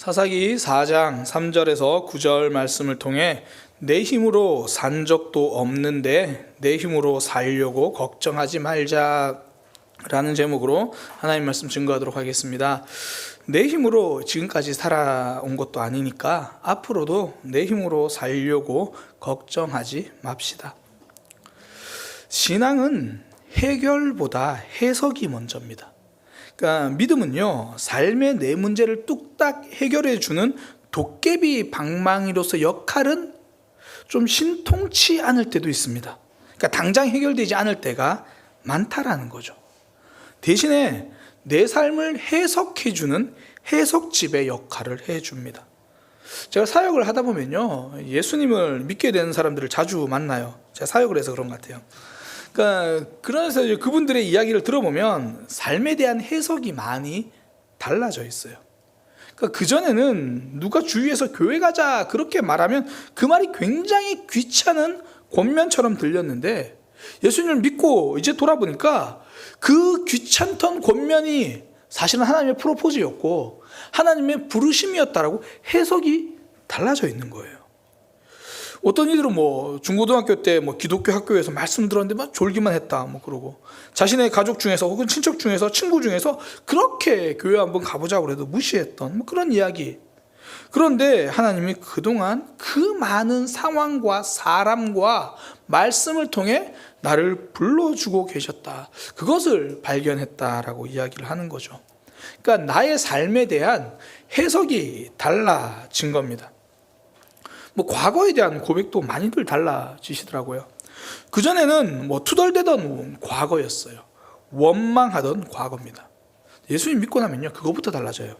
사사기 4장 3절에서 9절 말씀을 통해 내 힘으로 산 적도 없는데 내 힘으로 살려고 걱정하지 말자 라는 제목으로 하나님 말씀 증거하도록 하겠습니다. 내 힘으로 지금까지 살아온 것도 아니니까 앞으로도 내 힘으로 살려고 걱정하지 맙시다. 신앙은 해결보다 해석이 먼저입니다. 그러니까 믿음은요, 삶의 내 문제를 뚝딱 해결해 주는 도깨비 방망이로서 역할은 좀 신통치 않을 때도 있습니다. 그러니까 당장 해결되지 않을 때가 많다라는 거죠. 대신에 내 삶을 해석해 주는 해석집의 역할을 해줍니다. 제가 사역을 하다 보면요, 예수님을 믿게 되는 사람들을 자주 만나요. 제가 사역을 해서 그런 것 같아요. 그래서 이제 그분들의 이야기를 들어보면 삶에 대한 해석이 많이 달라져 있어요. 그전에는 누가 주위에서 교회 가자 그렇게 말하면 그 말이 굉장히 귀찮은 권면처럼 들렸는데, 예수님을 믿고 이제 돌아보니까 그 귀찮던 권면이 사실은 하나님의 프로포즈였고 하나님의 부르심이었다라고 해석이 달라져 있는 거예요. 어떤 이들은 중고등학교 때 기독교 학교에서 말씀 들었는데 졸기만 했다 그러고, 자신의 가족 중에서 혹은 친척 중에서 친구 중에서 그렇게 교회 한번 가보자고 해도 무시했던 그런 이야기. 그런데 하나님이 그동안 그 많은 상황과 사람과 말씀을 통해 나를 불러주고 계셨다, 그것을 발견했다라고 이야기를 하는 거죠. 그러니까 나의 삶에 대한 해석이 달라진 겁니다. 과거에 대한 고백도 많이들 달라지시더라고요. 그전에는 투덜대던 과거였어요. 원망하던 과거입니다. 예수님 믿고 나면요, 그거부터 달라져요.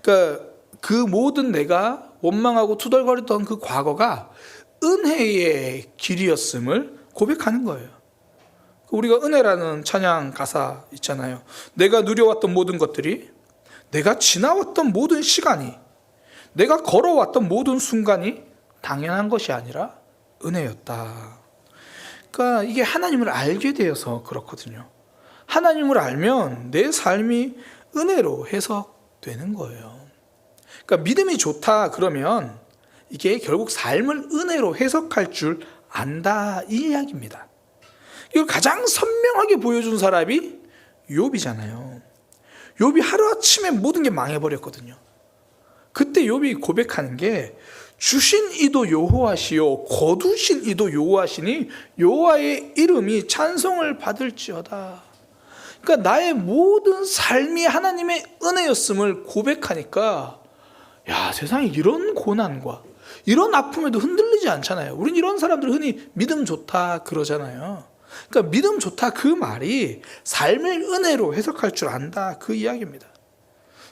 그러니까 그 모든 내가 원망하고 투덜거렸던 그 과거가 은혜의 길이었음을 고백하는 거예요. 우리가 은혜라는 찬양 가사 있잖아요. 내가 누려왔던 모든 것들이, 내가 지나왔던 모든 시간이, 내가 걸어왔던 모든 순간이 당연한 것이 아니라 은혜였다. 그러니까 이게 하나님을 알게 되어서 그렇거든요. 하나님을 알면 내 삶이 은혜로 해석되는 거예요. 그러니까 믿음이 좋다 그러면 이게 결국 삶을 은혜로 해석할 줄 안다, 이 이야기입니다. 이걸 가장 선명하게 보여준 사람이 욥이잖아요. 욥이 하루아침에 모든 게 망해버렸거든요. 그때 욥이 고백하는 게, 주신 이도 여호와시요 거두신 이도 여호와시니 여호와의 이름이 찬송을 받을지어다. 그러니까 나의 모든 삶이 하나님의 은혜였음을 고백하니까, 야, 세상에 이런 고난과 이런 아픔에도 흔들리지 않잖아요. 우린 이런 사람들 흔히 믿음 좋다 그러잖아요. 그러니까 믿음 좋다 그 말이 삶을 은혜로 해석할 줄 안다, 그 이야기입니다.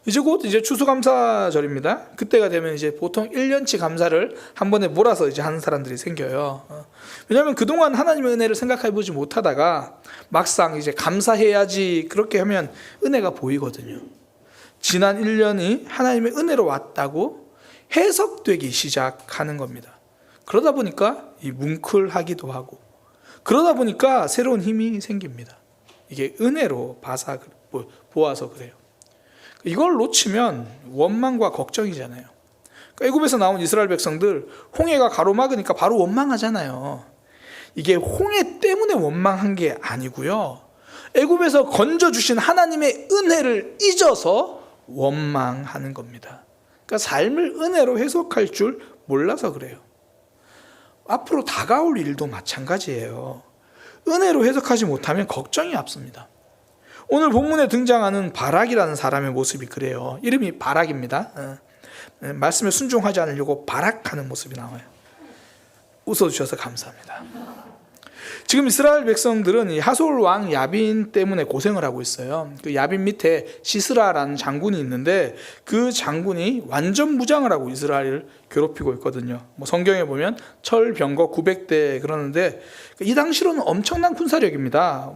이제 곧 추수감사절입니다. 그때가 되면 이제 보통 1년치 감사를 한 번에 몰아서 이제 하는 사람들이 생겨요. 왜냐하면 그동안 하나님의 은혜를 생각해 보지 못하다가 막상 이제 감사해야지 그렇게 하면 은혜가 보이거든요. 지난 1년이 하나님의 은혜로 왔다고 해석되기 시작하는 겁니다. 그러다 보니까 뭉클하기도 하고, 그러다 보니까 새로운 힘이 생깁니다. 이게 은혜로 보아서 그래요. 이걸 놓치면 원망과 걱정이잖아요. 그러니까 애굽에서 나온 이스라엘 백성들, 홍해가 가로막으니까 바로 원망하잖아요. 이게 홍해 때문에 원망한 게 아니고요, 애굽에서 건져주신 하나님의 은혜를 잊어서 원망하는 겁니다. 그러니까 삶을 은혜로 해석할 줄 몰라서 그래요. 앞으로 다가올 일도 마찬가지예요. 은혜로 해석하지 못하면 걱정이 앞섭니다. 오늘 본문에 등장하는 바락이라는 사람의 모습이 그래요. 이름이 바락입니다. 말씀에 순종하지 않으려고 바락하는 모습이 나와요. 웃어주셔서 감사합니다. 지금 이스라엘 백성들은 이 하솔 왕 야빈 때문에 고생을 하고 있어요. 그 야빈 밑에 시스라라는 장군이 있는데, 그 장군이 완전 무장을 하고 이스라엘을 괴롭히고 있거든요. 성경에 보면 철병거 900대 그러는데, 이 당시로는 엄청난 군사력입니다.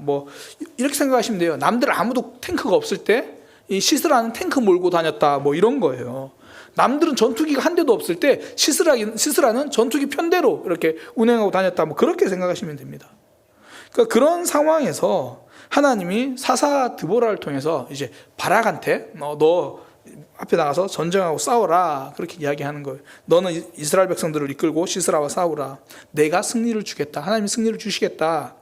이렇게 생각하시면 돼요. 남들 아무도 탱크가 없을 때 이 시스라는 탱크 몰고 다녔다, 이런 거예요. 남들은 전투기가 한 대도 없을 때 시스라는 전투기 편대로 이렇게 운행하고 다녔다, 그렇게 생각하시면 됩니다. 그러니까 그런 상황에서 하나님이 사사 드보라를 통해서 이제 바락한테 너 앞에 나가서 전쟁하고 싸워라 그렇게 이야기하는 거예요. 너는 이스라엘 백성들을 이끌고 시스라와 싸우라. 내가 승리를 주겠다. 하나님이 승리를 주시겠다.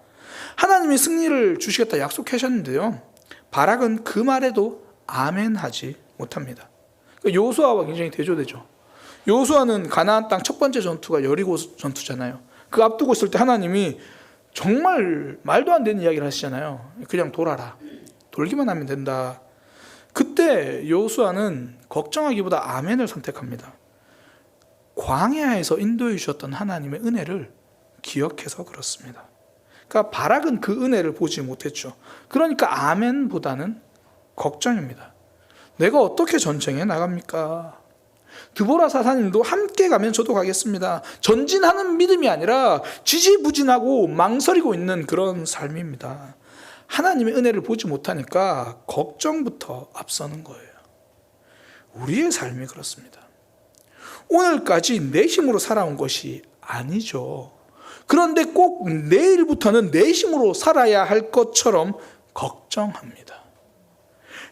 하나님이 승리를 주시겠다 약속하셨는데요, 바락은 그 말에도 아멘하지 못합니다. 여호수아와 굉장히 대조되죠. 여호수아는 가나안 땅 첫 번째 전투가 여리고 전투잖아요. 그 앞두고 있을 때 하나님이 정말 말도 안 되는 이야기를 하시잖아요. 그냥 돌아라. 돌기만 하면 된다. 그때 여호수아는 걱정하기보다 아멘을 선택합니다. 광야에서 인도해 주셨던 하나님의 은혜를 기억해서 그렇습니다. 그러니까 바락은 그 은혜를 보지 못했죠. 그러니까 아멘보다는 걱정입니다. 내가 어떻게 전쟁에 나갑니까? 드보라 사사님도 함께 가면 저도 가겠습니다. 전진하는 믿음이 아니라 지지부진하고 망설이고 있는 그런 삶입니다. 하나님의 은혜를 보지 못하니까 걱정부터 앞서는 거예요. 우리의 삶이 그렇습니다. 오늘까지 내 힘으로 살아온 것이 아니죠. 그런데 꼭 내일부터는 내 힘으로 살아야 할 것처럼 걱정합니다.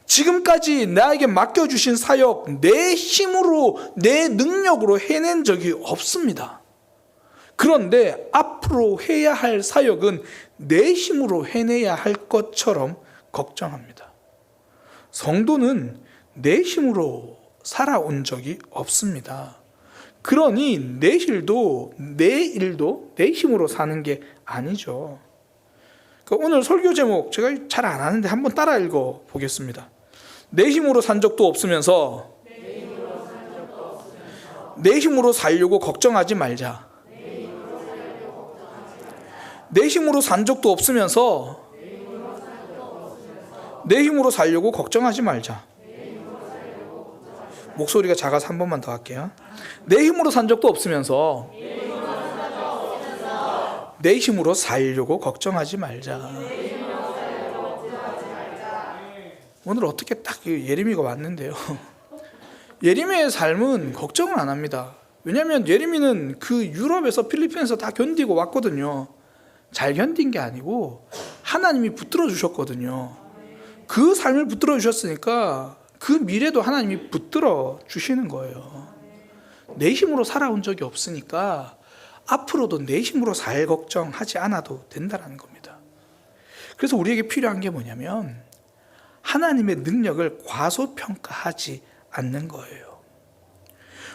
지금까지 나에게 맡겨주신 사역, 내 힘으로, 내 능력으로 해낸 적이 없습니다. 그런데 앞으로 해야 할 사역은 내 힘으로 해내야 할 것처럼 걱정합니다. 성도는 내 힘으로 살아온 적이 없습니다. 그러니 내 일도 내 힘으로 사는 게 아니죠. 오늘 설교 제목 제가 잘 안 하는데 한번 따라 읽어 보겠습니다. 내 힘으로 산 적도 없으면서 내 힘으로 살려고 걱정하지 말자. 내 힘으로 산 적도 없으면서 내 힘으로 살려고 걱정하지 말자. 목소리가 작아서 한 번만 더 할게요. 내 힘으로 산 적도 없으면서 내 힘으로 살려고 걱정하지 말자. 오늘 어떻게 딱 예레미야가 왔는데요. 예레미야의 삶은 걱정을 안 합니다. 왜냐하면 예레미야는 그 유럽에서 필리핀에서 다 견디고 왔거든요. 잘 견딘 게 아니고 하나님이 붙들어 주셨거든요. 그 삶을 붙들어 주셨으니까 그 미래도 하나님이 붙들어 주시는 거예요. 내 힘으로 살아온 적이 없으니까 앞으로도 내 힘으로 살 걱정하지 않아도 된다는 겁니다. 그래서 우리에게 필요한 게 뭐냐면 하나님의 능력을 과소평가하지 않는 거예요.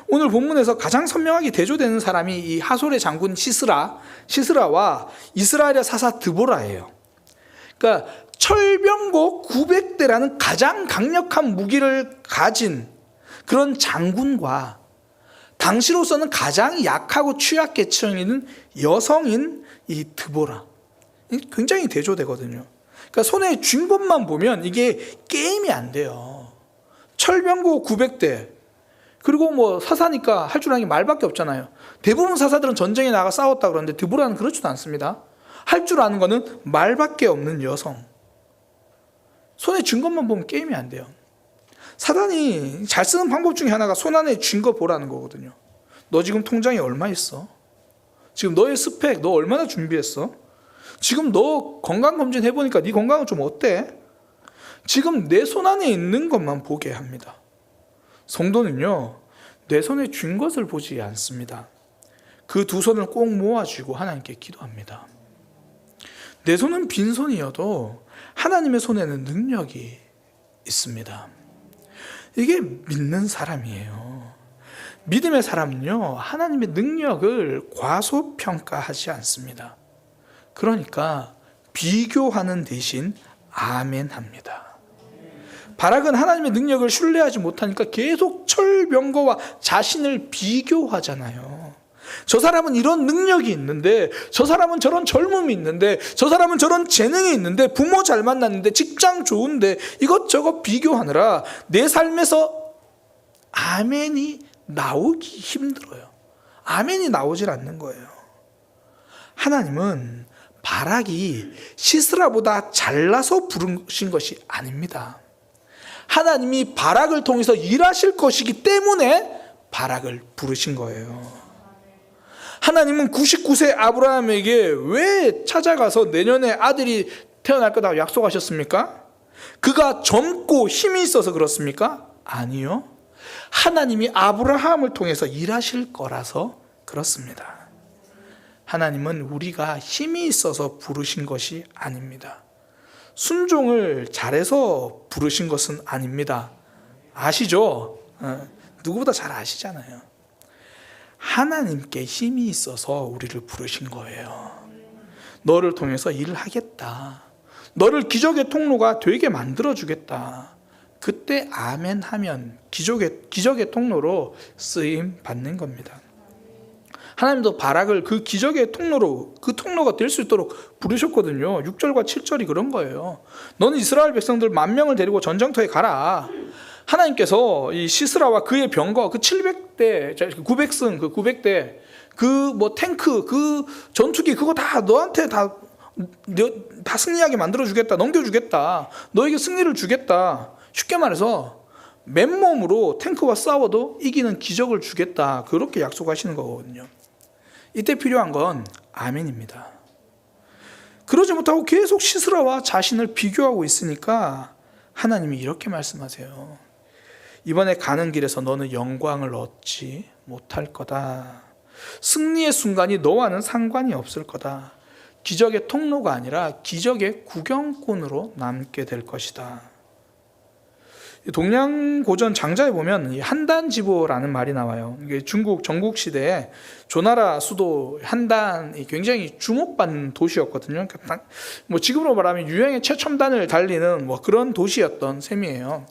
오늘 본문에서 가장 선명하게 대조되는 사람이 이 하솔의 장군 시스라와 이스라엘의 사사 드보라예요. 그러니까 철병거 900대라는 가장 강력한 무기를 가진 그런 장군과 당시로서는 가장 약하고 취약계층인 여성인 이 드보라, 굉장히 대조되거든요. 그러니까 손에 쥔 것만 보면 이게 게임이 안 돼요. 철병거 900대, 그리고 뭐 사사니까 할 줄 아는 게 말밖에 없잖아요. 대부분 사사들은 전쟁에 나가 싸웠다 그러는데 드보라는 그렇지도 않습니다. 할 줄 아는 거는 말밖에 없는 여성. 손에 쥔 것만 보면 게임이 안 돼요. 사단이 잘 쓰는 방법 중에 하나가 손 안에 쥔 거 보라는 거거든요. 너 지금 통장에 얼마 있어? 지금 너의 스펙 너 얼마나 준비했어? 지금 너 건강검진 해보니까 네 건강은 좀 어때? 지금 내 손 안에 있는 것만 보게 합니다. 성도는요, 내 손에 쥔 것을 보지 않습니다. 그 두 손을 꼭 모아주고 하나님께 기도합니다. 내 손은 빈손이어도 하나님의 손에는 능력이 있습니다. 이게 믿는 사람이에요. 믿음의 사람은요, 하나님의 능력을 과소평가하지 않습니다. 그러니까 비교하는 대신 아멘합니다. 바락은 하나님의 능력을 신뢰하지 못하니까 계속 철병거와 자신을 비교하잖아요. 저 사람은 이런 능력이 있는데, 저 사람은 저런 젊음이 있는데, 저 사람은 저런 재능이 있는데, 부모 잘 만났는데, 직장 좋은데, 이것저것 비교하느라 내 삶에서 아멘이 나오기 힘들어요. 아멘이 나오질 않는 거예요. 하나님은 바락이 시스라보다 잘나서 부르신 것이 아닙니다. 하나님이 바락을 통해서 일하실 것이기 때문에 바락을 부르신 거예요. 하나님은 99세 아브라함에게 왜 찾아가서 내년에 아들이 태어날 거라고 약속하셨습니까? 그가 젊고 힘이 있어서 그렇습니까? 아니요. 하나님이 아브라함을 통해서 일하실 거라서 그렇습니다. 하나님은 우리가 힘이 있어서 부르신 것이 아닙니다. 순종을 잘해서 부르신 것은 아닙니다. 아시죠? 누구보다 잘 아시잖아요. 하나님께 힘이 있어서 우리를 부르신 거예요. 너를 통해서 일을 하겠다. 너를 기적의 통로가 되게 만들어주겠다. 그때 아멘 하면 기적의 통로로 쓰임 받는 겁니다. 하나님도 바락을 그 기적의 통로로, 그 통로가 될 수 있도록 부르셨거든요. 6절과 7절이 그런 거예요. 너는 이스라엘 백성들 10,000명을 데리고 전쟁터에 가라. 하나님께서 이 시스라와 그의 병거, 그 700대, 900승, 그 900대, 그 뭐 탱크, 그 전투기, 그거 다 너한테 다 승리하게 만들어주겠다. 넘겨주겠다. 너에게 승리를 주겠다. 쉽게 말해서 맨몸으로 탱크와 싸워도 이기는 기적을 주겠다. 그렇게 약속하시는 거거든요. 이때 필요한 건 아멘입니다. 그러지 못하고 계속 시스라와 자신을 비교하고 있으니까 하나님이 이렇게 말씀하세요. 이번에 가는 길에서 너는 영광을 얻지 못할 거다. 승리의 순간이 너와는 상관이 없을 거다. 기적의 통로가 아니라 기적의 구경꾼으로 남게 될 것이다. 동양고전 장자에 보면 한단지보라는 말이 나와요. 이게 중국 전국시대에 조나라 수도 한단이 굉장히 주목받는 도시였거든요. 뭐 지금으로 말하면 유행의 최첨단을 달리는 뭐 그런 도시였던 셈이에요.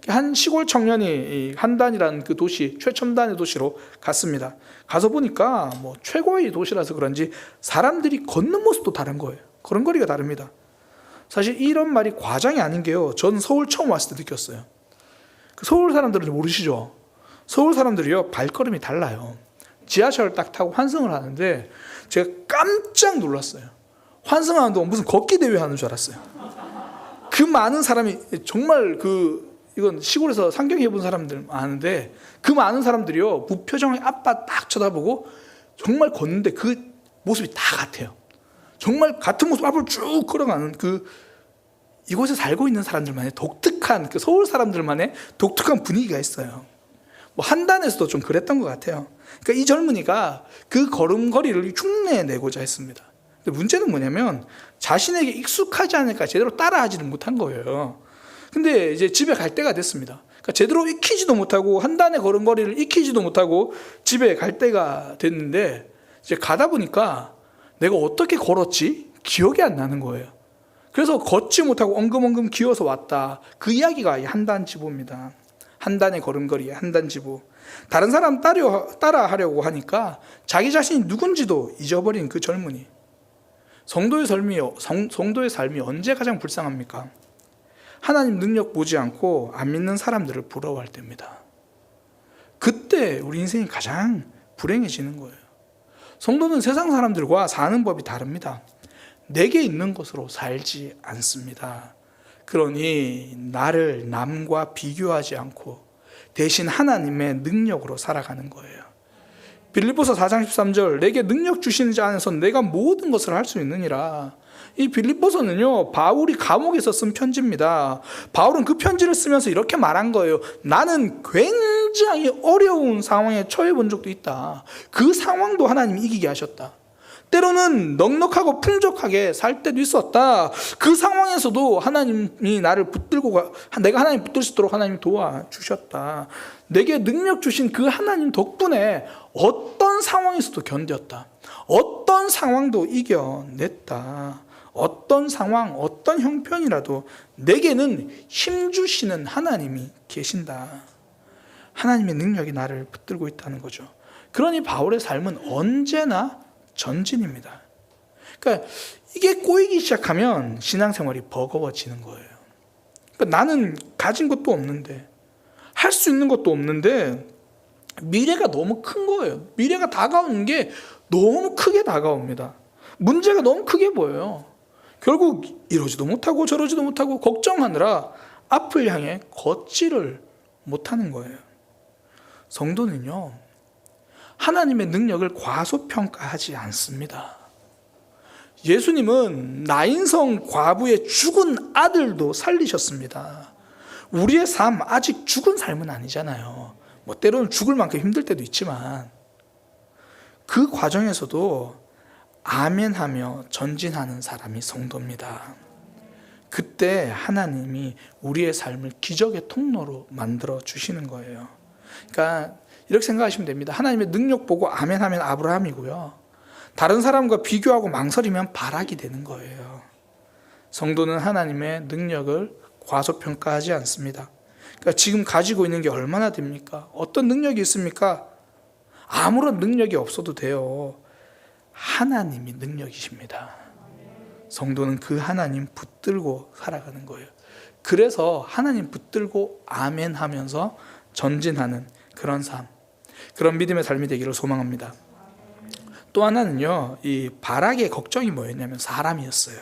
한 시골 청년이 한단이라는 그 도시, 최첨단의 도시로 갔습니다. 가서 보니까 뭐 최고의 도시라서 그런지 사람들이 걷는 모습도 다른 거예요. 걸음걸이가 다릅니다. 사실 이런 말이 과장이 아닌 게요. 전 서울 처음 왔을 때 느꼈어요. 서울 사람들은 모르시죠? 서울 사람들이요, 발걸음이 달라요. 지하철 딱 타고 환승을 하는데 제가 깜짝 놀랐어요. 환승하는 동안 무슨 걷기 대회 하는 줄 알았어요. 그 많은 사람이 정말 이건 시골에서 상경해 본 사람들 아는데 그 많은 사람들이요, 무표정의 아빠 딱 쳐다보고 정말 걷는데 그 모습이 다 같아요. 정말 같은 모습 앞으로 쭉 걸어가는 이곳에 살고 있는 사람들만의 독특한, 서울 사람들만의 독특한 분위기가 있어요. 뭐 한단에서도 좀 그랬던 것 같아요. 그러니까 이 젊은이가 그 걸음걸이를 흉내내고자 했습니다. 근데 문제는 뭐냐면 자신에게 익숙하지 않으니까 제대로 따라하지는 못한 거예요. 근데 이제 집에 갈 때가 됐습니다. 그러니까 제대로 익히지도 못하고 한단의 걸음걸이를 익히지도 못하고 집에 갈 때가 됐는데 이제 가다 보니까 내가 어떻게 걸었지? 기억이 안 나는 거예요. 그래서 걷지 못하고 엉금엉금 기어서 왔다. 그 이야기가 한단지보입니다. 한단의 걸음걸이, 한단지보. 다른 사람 따라 하려고 하니까 자기 자신이 누군지도 잊어버린 그 젊은이. 성도의 삶이 언제 가장 불쌍합니까? 하나님 능력 보지 않고 안 믿는 사람들을 부러워할 때입니다. 그때 우리 인생이 가장 불행해지는 거예요. 성도는 세상 사람들과 사는 법이 다릅니다. 내게 있는 것으로 살지 않습니다. 그러니 나를 남과 비교하지 않고 대신 하나님의 능력으로 살아가는 거예요. 빌립보서 4장 13절, 내게 능력 주시는 자 안에서 내가 모든 것을 할 수 있느니라. 이 빌립보서는요, 바울이 감옥에서 쓴 편지입니다. 바울은 그 편지를 쓰면서 이렇게 말한 거예요. 나는 굉장히 어려운 상황에 처해 본 적도 있다. 그 상황도 하나님이 이기게 하셨다. 때로는 넉넉하고 풍족하게 살 때도 있었다. 그 상황에서도 하나님이 나를 내가 하나님 붙들 수 있도록 하나님이 도와주셨다. 내게 능력 주신 그 하나님 덕분에 어떤 상황에서도 견뎠다. 어떤 상황도 이겨냈다. 어떤 상황, 어떤 형편이라도 내게는 힘 주시는 하나님이 계신다. 하나님의 능력이 나를 붙들고 있다는 거죠. 그러니 바울의 삶은 언제나 전진입니다. 그러니까 이게 꼬이기 시작하면 신앙생활이 버거워지는 거예요. 그러니까 나는 가진 것도 없는데, 할 수 있는 것도 없는데 미래가 너무 큰 거예요. 미래가 다가오는 게 너무 크게 다가옵니다. 문제가 너무 크게 보여요. 결국 이러지도 못하고 저러지도 못하고 걱정하느라 앞을 향해 걷지를 못하는 거예요. 성도는요, 하나님의 능력을 과소평가하지 않습니다. 예수님은 나인성 과부의 죽은 아들도 살리셨습니다. 우리의 삶 아직 죽은 삶은 아니잖아요. 뭐 때로는 죽을 만큼 힘들 때도 있지만 그 과정에서도 아멘하며 전진하는 사람이 성도입니다. 그때 하나님이 우리의 삶을 기적의 통로로 만들어 주시는 거예요. 그러니까 이렇게 생각하시면 됩니다. 하나님의 능력 보고 아멘하면 아브라함이고요, 다른 사람과 비교하고 망설이면 바락이 되는 거예요. 성도는 하나님의 능력을 과소평가하지 않습니다. 그러니까 지금 가지고 있는 게 얼마나 됩니까? 어떤 능력이 있습니까? 아무런 능력이 없어도 돼요. 하나님이 능력이십니다. 성도는 그 하나님 붙들고 살아가는 거예요. 그래서 하나님 붙들고 아멘 하면서 전진하는 그런 삶, 그런 믿음의 삶이 되기를 소망합니다. 또 하나는요, 이 바락의 걱정이 뭐였냐면 사람이었어요.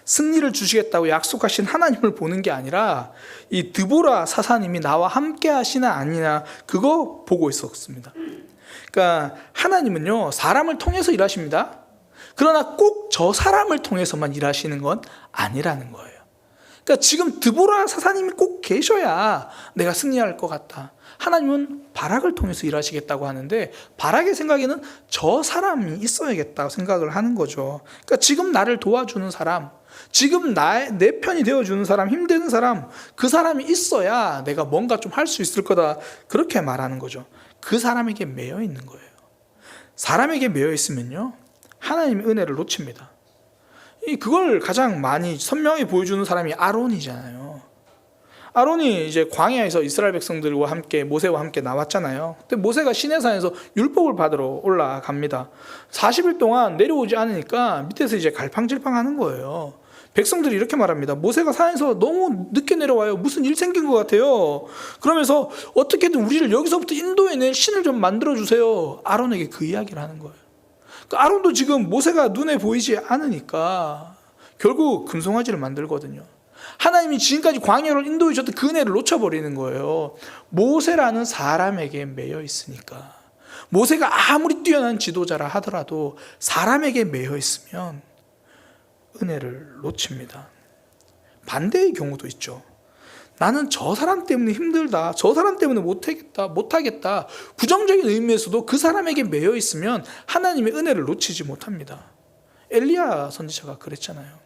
승리를 주시겠다고 약속하신 하나님을 보는 게 아니라 이 드보라 사사님이 나와 함께 하시나 아니나 그거 보고 있었습니다. 그러니까 하나님은요, 사람을 통해서 일하십니다. 그러나 꼭 저 사람을 통해서만 일하시는 건 아니라는 거예요. 그러니까 지금 드보라 사사님이 꼭 계셔야 내가 승리할 것 같다. 하나님은 바락을 통해서 일하시겠다고 하는데 바락의 생각에는 저 사람이 있어야겠다고 생각을 하는 거죠. 그러니까 지금 나를 도와주는 사람, 지금 내 편이 되어주는 사람, 힘드는 사람, 그 사람이 있어야 내가 뭔가 좀 할 수 있을 거다, 그렇게 말하는 거죠. 그 사람에게 매여 있는 거예요. 사람에게 매여 있으면요, 하나님의 은혜를 놓칩니다. 그걸 가장 많이 선명히 보여주는 사람이 아론이잖아요. 아론이 이제 광야에서 이스라엘 백성들과 함께, 모세와 함께 나왔잖아요. 근데 모세가 시내산에서 율법을 받으러 올라갑니다. 40일 동안 내려오지 않으니까 밑에서 이제 갈팡질팡 하는 거예요. 백성들이 이렇게 말합니다. 모세가 산에서 너무 늦게 내려와요. 무슨 일 생긴 것 같아요. 그러면서 어떻게든 우리를 여기서부터 인도해낼 신을 좀 만들어주세요. 아론에게 그 이야기를 하는 거예요. 아론도 지금 모세가 눈에 보이지 않으니까 결국 금송아지를 만들거든요. 하나님이 지금까지 광야를 인도해 주셨던 그 은혜를 놓쳐버리는 거예요. 모세라는 사람에게 매여 있으니까. 모세가 아무리 뛰어난 지도자라 하더라도 사람에게 매여 있으면 은혜를 놓칩니다. 반대의 경우도 있죠. 나는 저 사람 때문에 힘들다, 저 사람 때문에 못하겠다. 부정적인 의미에서도 그 사람에게 매여 있으면 하나님의 은혜를 놓치지 못합니다. 엘리야 선지자가 그랬잖아요.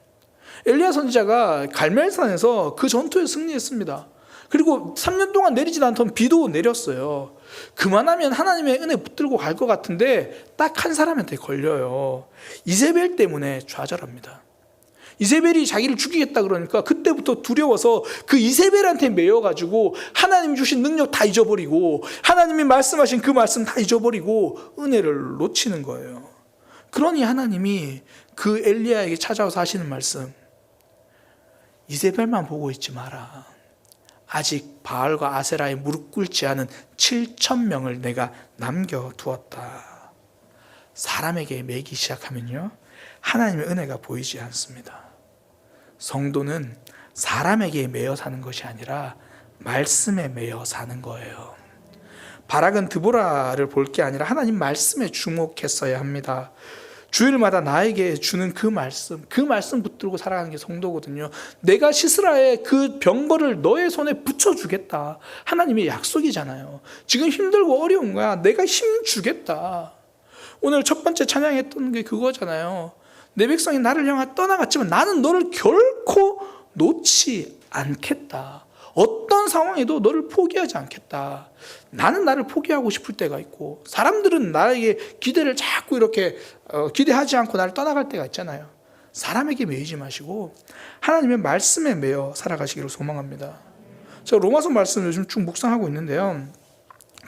엘리야 선지자가 갈멜산에서 그 전투에 승리했습니다. 그리고 3년 동안 내리지 않던 비도 내렸어요. 그만하면 하나님의 은혜 붙들고 갈 것 같은데 딱 한 사람한테 걸려요. 이세벨 때문에 좌절합니다. 이세벨이 자기를 죽이겠다 그러니까 그때부터 두려워서 그 이세벨한테 매여가지고 하나님 주신 능력 다 잊어버리고 하나님이 말씀하신 그 말씀 다 잊어버리고 은혜를 놓치는 거예요. 그러니 하나님이 그 엘리야에게 찾아와서 하시는 말씀, 이세벨만 보고 있지 마라. 아직 바알과 아세라에 무릎 꿇지 않은 7,000명을 내가 남겨두었다. 사람에게 매기 시작하면요, 하나님의 은혜가 보이지 않습니다. 성도는 사람에게 매여 사는 것이 아니라 말씀에 매여 사는 거예요. 바락은 드보라를 볼 게 아니라 하나님 말씀에 주목했어야 합니다. 주일마다 나에게 주는 그 말씀 붙들고 살아가는 게 성도거든요. 내가 시스라의 그 병거를 너의 손에 붙여주겠다. 하나님의 약속이잖아요. 지금 힘들고 어려운 거야. 내가 힘 주겠다. 오늘 첫 번째 찬양했던 게 그거잖아요. 내 백성이 나를 향해 떠나갔지만 나는 너를 결코 놓지 않겠다. 어떤 상황에도 너를 포기하지 않겠다. 나는 나를 포기하고 싶을 때가 있고 사람들은 나에게 기대를 자꾸 이렇게 기대하지 않고 나를 떠나갈 때가 있잖아요. 사람에게 매이지 마시고 하나님의 말씀에 매여 살아가시기를 소망합니다. 제가 로마서 말씀 요즘 쭉 묵상하고 있는데요,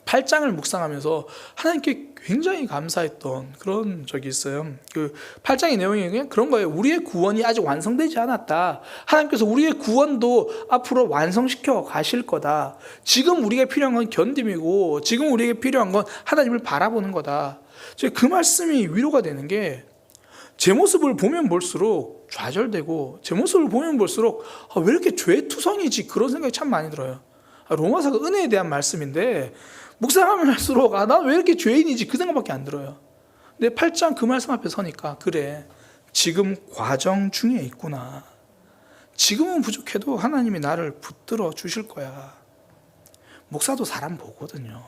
8장을 묵상하면서 하나님께 굉장히 감사했던 그런 적이 있어요. 그 8장의 내용이 그냥 그런 거예요. 우리의 구원이 아직 완성되지 않았다. 하나님께서 우리의 구원도 앞으로 완성시켜 가실 거다. 지금 우리가 필요한 건 견딤이고 지금 우리에게 필요한 건 하나님을 바라보는 거다. 그 말씀이 위로가 되는 게, 제 모습을 보면 볼수록 좌절되고 제 모습을 보면 볼수록 왜 이렇게 죄투성이지, 그런 생각이 참 많이 들어요. 로마서가 은혜에 대한 말씀인데 묵상하면 할수록 난 왜 이렇게 죄인이지, 그 생각밖에 안 들어요. 근데 8장 그 말씀 앞에 서니까 그래, 지금 과정 중에 있구나. 지금은 부족해도 하나님이 나를 붙들어 주실 거야. 목사도 사람 보거든요.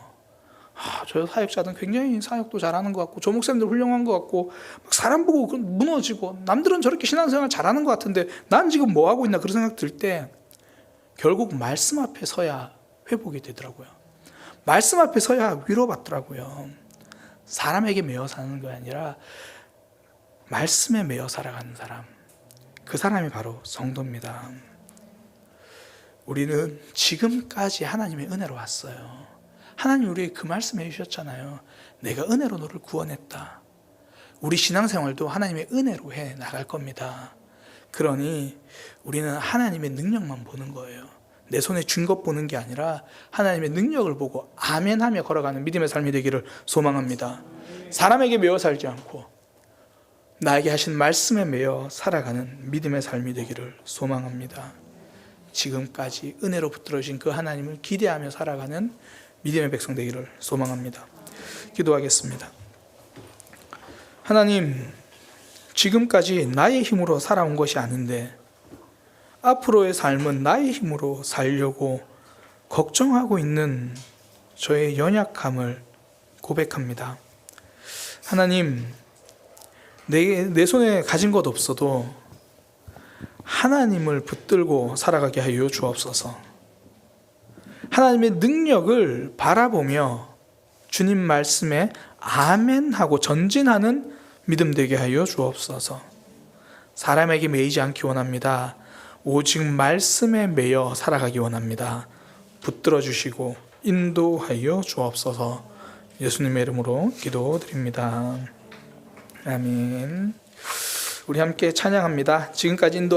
저 사역자는 굉장히 사역도 잘하는 것 같고, 저 목사님들 훌륭한 것 같고, 막 사람 보고 무너지고, 남들은 저렇게 신앙생활 잘하는 것 같은데 난 지금 뭐 하고 있나 그런 생각 들 때 결국 말씀 앞에 서야 회복이 되더라고요. 말씀 앞에 서야 위로받더라고요. 사람에게 매여 사는 게 아니라 말씀에 매여 살아가는 사람, 그 사람이 바로 성도입니다. 우리는 지금까지 하나님의 은혜로 왔어요. 하나님 우리에게 그 말씀해 주셨잖아요. 내가 은혜로 너를 구원했다. 우리 신앙생활도 하나님의 은혜로 해 나갈 겁니다. 그러니 우리는 하나님의 능력만 보는 거예요. 내 손에 쥔 것 보는 게 아니라 하나님의 능력을 보고 아멘하며 걸어가는 믿음의 삶이 되기를 소망합니다. 사람에게 매여 살지 않고 나에게 하신 말씀에 매여 살아가는 믿음의 삶이 되기를 소망합니다. 지금까지 은혜로 붙들어주신 그 하나님을 기대하며 살아가는 믿음의 백성 되기를 소망합니다. 기도하겠습니다. 하나님, 지금까지 나의 힘으로 살아온 것이 아닌데 앞으로의 삶은 나의 힘으로 살려고 걱정하고 있는 저의 연약함을 고백합니다. 하나님, 내 손에 가진 것 없어도 하나님을 붙들고 살아가게 하여 주옵소서. 하나님의 능력을 바라보며 주님 말씀에 아멘하고 전진하는 믿음 되게 하여 주옵소서. 사람에게 매이지 않기 원합니다. 오직 말씀에 매여 살아가기 원합니다. 붙들어 주시고 인도하여 주옵소서. 예수님의 이름으로 기도드립니다. 아멘. 우리 함께 찬양합니다. 지금까지 인도하여